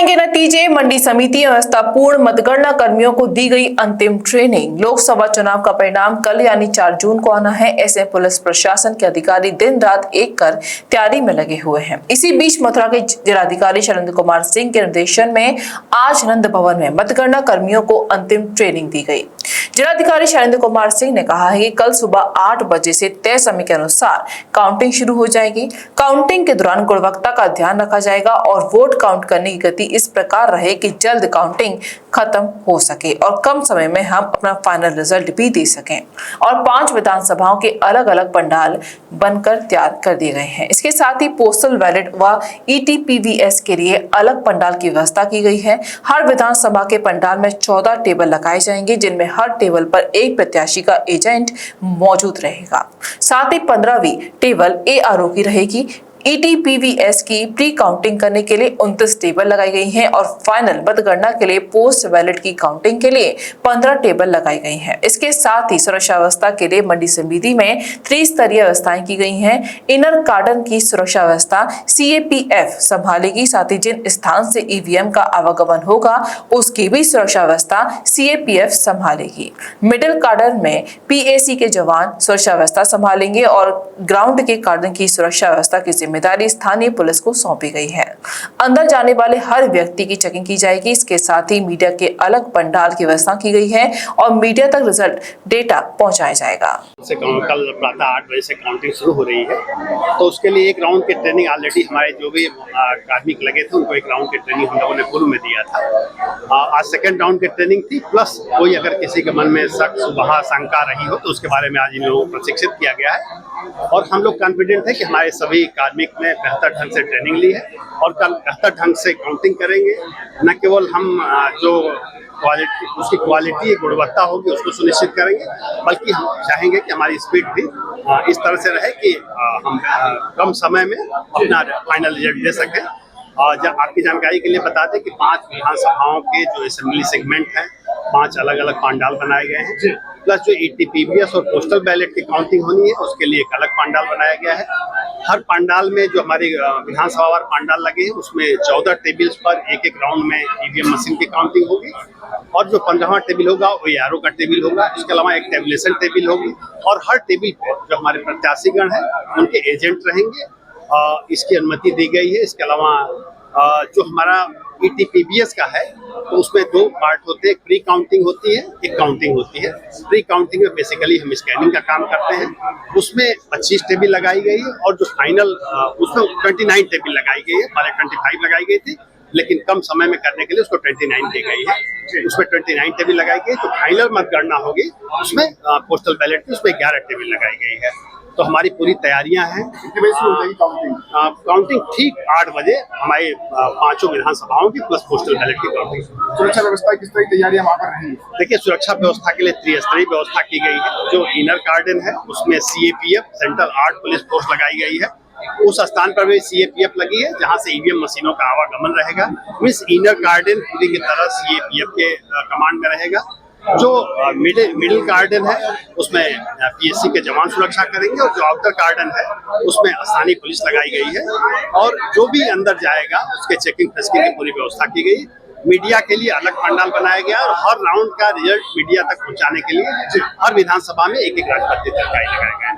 आएंगे नतीजे। मंडी समिति व्यवस्था पूर्ण मतगणना कर्मियों को दी गई अंतिम ट्रेनिंग। लोकसभा चुनाव का परिणाम कल यानी 4 जून को आना है। ऐसे पुलिस प्रशासन के अधिकारी दिन रात एक कर तैयारी में लगे हुए हैं। इसी बीच मथुरा के जिलाधिकारी शैलेंद्र कुमार सिंह के निर्देशन में आज नंद भवन में मतगणना कर्मियों को अंतिम ट्रेनिंग दी गई। जिलाधिकारी शैलेंद्र कुमार सिंह ने कहा है कि कल सुबह 8 बजे से तय समय के अनुसार काउंटिंग शुरू हो जाएगी। काउंटिंग के दौरान गुणवत्ता का ध्यान रखा जाएगा और वोट काउंट करने की गति इस प्रकार रहे कि जल्द काउंटिंग खत्म हो सके और कम समय में हम अपना फाइनल रिजल्ट भी दे सकें। और 5 विधानसभाओं के अलग अलग पंडाल बनकर तैयार कर दिए गए हैं। इसके साथ ही पोस्टल बैलेट व ETPVS के लिए अलग पंडाल की व्यवस्था की गई है। हर विधानसभा के पंडाल में 14 टेबल लगाए जाएंगे, जिनमें हर टेबल पर एक प्रत्याशी का एजेंट मौजूद रहेगा। साथ ही 15वीं टेबल ARO की रहेगी। ETPVS की प्री काउंटिंग करने के लिए 29 टेबल लगाई गई हैं और फाइनल मतगणना के लिए पोस्ट बैलेट की काउंटिंग के लिए 15 टेबल लगाई गई हैं। इसके साथ ही सुरक्षा व्यवस्था के लिए मंडी समिति में त्रिस्तरीय व्यवस्थाएं की गई हैं। इनर कार्डन की सुरक्षा व्यवस्था CAPF संभालेगी। साथ ही जिन स्थान से EVM का आवागमन होगा उसकी भी सुरक्षा व्यवस्था CAPF संभालेगी। मिडिल कार्डन में PAC के जवान सुरक्षा व्यवस्था संभालेंगे और ग्राउंड के कार्डन की सुरक्षा व्यवस्था की जिम्मेदारी स्थानीय पुलिस को सौंपी गई है। अंदर जाने वाले हर व्यक्ति की चेकिंग की जाएगी। इसके साथ ही मीडिया के अलग पंडाल की व्यवस्था की गई है और मीडिया तक रिजल्ट डेटा पहुंचाया जाएगा। कल प्रातः 8 बजे से काउंटिंग शुरू हो रही है, तो उसके लिए एक राउंड की ट्रेनिंग ऑलरेडी हमारे जो भी कार्मिक लगे थे उनको एक राउंड की ट्रेनिंग हम लोगों ने पूर्व में दिया था। आज सेकंड राउंड की ट्रेनिंग थी, प्लस कोई अगर किसी के मन में शक सुबह शंका रही हो तो उसके बारे में आज इन लोगों को प्रशिक्षित किया गया है। और हम लोग कॉन्फिडेंट है कि हमारे सभी कार्मिक ने बेहतर ढंग से ट्रेनिंग ली है और कल बेहतर ढंग से काउंटिंग करेंगे। न केवल हम जो क्वालिटी उसकी क्वालिटी गुणवत्ता होगी उसको सुनिश्चित करेंगे, बल्कि हम चाहेंगे कि हमारी स्पीड भी इस तरह से रहे कि हम कम समय में अपना फाइनल रिजल्ट दे सकें। जब आपकी जानकारी के लिए बता दें कि 5 विधानसभाओं के जो असेंबली सेगमेंट हैं 5 अलग अलग पंडाल बनाए गए हैं, प्लस जो ETPVS और पोस्टल बैलेट की काउंटिंग होनी है उसके लिए एक अलग पंडाल बनाया गया है। हर पंडाल में जो हमारे विधानसभा वार पंडाल लगे हैं उसमें 14 टेबल्स पर एक राउंड में EVM मशीन की काउंटिंग होगी और जो 15वां टेबल होगा वो ARO का टेबल होगा। इसके अलावा एक टेबलेशन टेबल होगी और हर टेबल पर जो हमारे प्रत्याशीगण हैं उनके एजेंट रहेंगे। इसकी अनुमति दी गई है। इसके अलावा जो हमारा ETPVS का है तो उसमें 2 पार्ट होते हैं, एक प्री काउंटिंग होती है, एक काउंटिंग होती है। प्री काउंटिंग में बेसिकली हम स्कैनिंग का काम करते हैं, उसमें 25 टेबल लगाई गई है और जो फाइनल उसमें 29 टेबल लगाई गई है। पहले 25 लगाई गई थी लेकिन कम समय में करने के लिए उसको 29 दी गई है। उसमें 29 टेबल लगाई गई। तो फाइनल मतगणना होगी उसमें पोस्टल बैलेट की उसमें 11 टेबल लगाई गई है। तो हमारी पूरी तैयारियां हैं। काउंटिंग ठीक 8 बजे हमारे 5 विधानसभाओं की प्लस पोस्टल बैलेट की काउंटिंग। सुरक्षा व्यवस्था किस तरह की तैयारियां वहाँ पर रही? देखिए, सुरक्षा व्यवस्था के लिए त्रिस्तरीय व्यवस्था की गई है। जो इनर गार्डन है उसमें CAPF central art police force लगाई गई है। उस स्थान पर भी CAPF लगी है जहाँ से EVM मशीनों का आवागमन रहेगा। मिस इनर गार्डन पूरी की तरह CAPF के कमांड में रहेगा। जो मिडिल गार्डन है उसमें PSC के जवान सुरक्षा करेंगे और जो आउटर गार्डन है उसमें स्थानीय पुलिस लगाई गई है और जो भी अंदर जाएगा उसके चेकिंग फ्रिस्किंग की पूरी व्यवस्था की गई। मीडिया के लिए अलग पंडाल बनाया गया और हर राउंड का रिजल्ट मीडिया तक पहुंचाने के लिए हर विधानसभा में एक राजपत्रित अधिकारी लगाए गए हैं।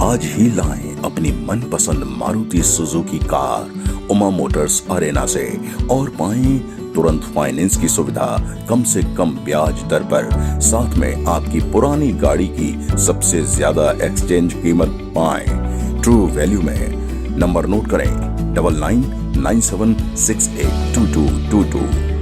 आज ही लाएं अपनी मनपसंद Maruti Suzuki car Uma Motors Arena से और पाएं तुरंत फाइनेंस की सुविधा कम से कम ब्याज दर पर। साथ में आपकी पुरानी गाड़ी की सबसे ज्यादा एक्सचेंज कीमत पाएं ट्रू वैल्यू में। नंबर नोट करें 9997682222।